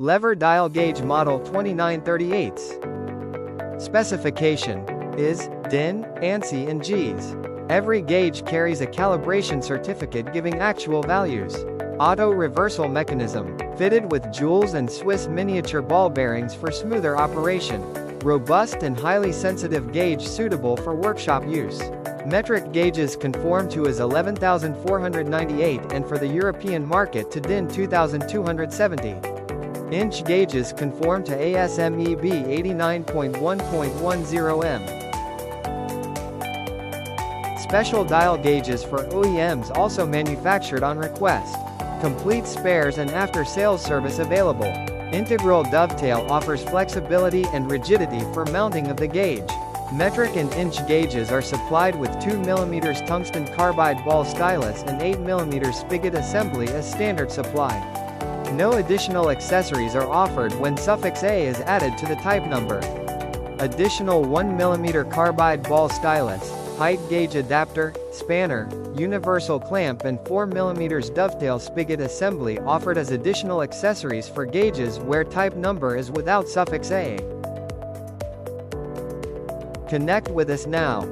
Lever dial gauge model 2938. Specification is DIN, ANSI and JIS. Every gauge carries a calibration certificate giving actual values. Auto reversal mechanism, fitted with jewels and Swiss miniature ball bearings for smoother operation. Robust and highly sensitive gauge suitable for workshop use. Metric gauges conform to IS 11498 and for the European market to DIN 2270. Inch gauges conform to ASME B 89.1.10 m. Special dial gauges for OEMs also manufactured on request. Complete spares and after-sales service available. Integral dovetail offers flexibility and rigidity for mounting of the gauge. Metric and inch gauges are supplied with 2 mm tungsten carbide ball stylus and 8 mm spigot assembly as standard supply. No additional accessories are offered when suffix A is added to the type number. Additional 1 mm carbide ball stylus, height gauge adapter, spanner, universal clamp and 4 mm dovetail spigot assembly offered as additional accessories for gauges where type number is without suffix A. Connect with us now.